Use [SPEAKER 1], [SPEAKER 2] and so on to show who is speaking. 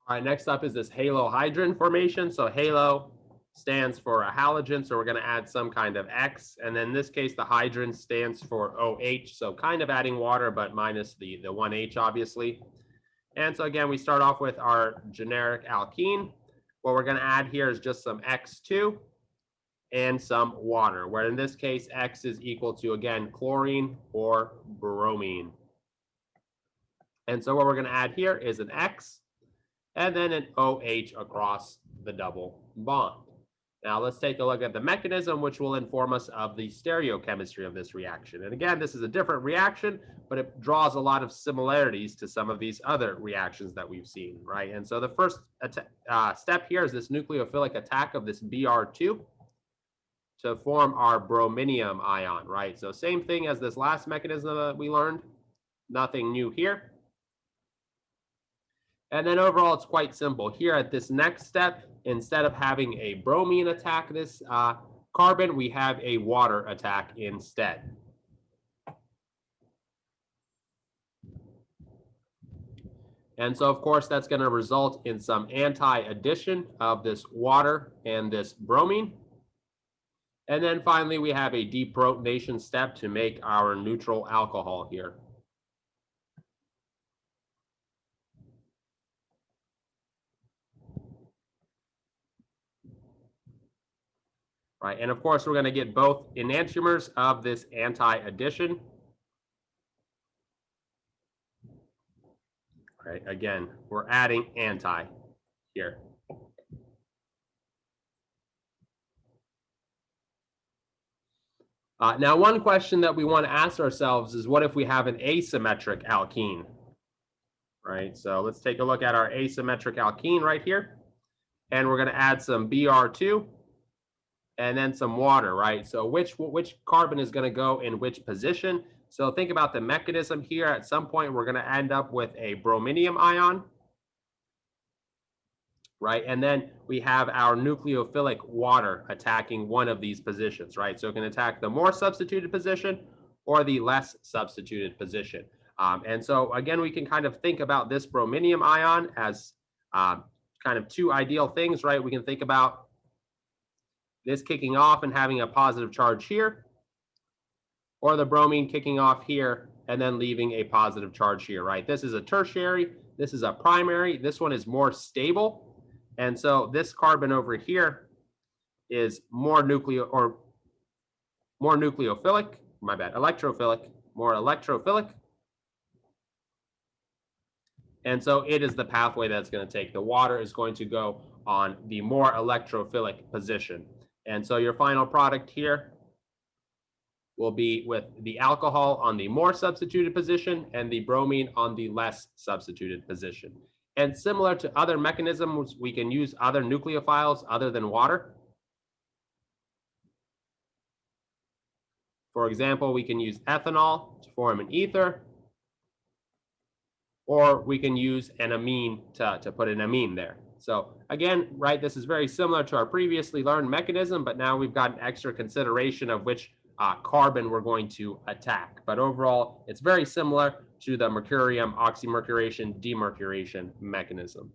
[SPEAKER 1] All right, next up is this halohydrin formation. So halo stands for a halogen, so we're going to add some kind of X. And then in this case, the hydrogen stands for OH, so kind of adding water, but minus the one H, obviously. And so again, we start off with our generic alkene. What we're going to add here is just some X2 and some water, where in this case, X is equal to, again, chlorine or bromine. And so what we're going to add here is an X and then an OH across the double bond. Now let's take a look at the mechanism, which will inform us of the stereochemistry of this reaction. And again, this is a different reaction, but it draws a lot of similarities to some of these other reactions that we've seen, right? And so the first step here is this nucleophilic attack of this Br2 to form our brominium ion, right? So same thing as this last mechanism that we learned, nothing new here. And then overall, it's quite simple. Here at this next step, instead of having a bromine attack this carbon, we have a water attack instead. And so, of course, that's going to result in some anti-addition of this water and this bromine. And then finally, we have a deprotonation step to make our neutral alcohol here. Right, and of course, we're going to get both enantiomers of this anti-addition. Right, again, we're adding anti here. Now, one question that we want to ask ourselves is, what if we have an asymmetric alkene? Right, so let's take a look at our asymmetric alkene right here. And we're going to add some Br2 and then some water, right? So which carbon is going to go in which position? So think about the mechanism here. At some point, we're going to end up with a brominium ion, right? And then we have our nucleophilic water attacking one of these positions, right? So it can attack the more substituted position or the less substituted position. And so again, we can kind of think about this brominium ion as kind of two ideal things, right? We can think about this kicking off and having a positive charge here, or the bromine kicking off here and then leaving a positive charge here, right? This is a tertiary, this is a primary, this one is more stable. And so this carbon over here is more electrophilic, more electrophilic. And so it is the pathway that's going to take. The water is going to go on the more electrophilic position. And so your final product here will be with the alcohol on the more substituted position and the bromine on the less substituted position. And similar to other mechanisms, we can use other nucleophiles other than water. For example, we can use ethanol to form an ether, or we can use an amine to put an amine there. So again, right, this is very similar to our previously learned mechanism, but now we've got an extra consideration of which carbon we're going to attack. But overall, it's very similar to the mercurium oxymercuration demercuration mechanism.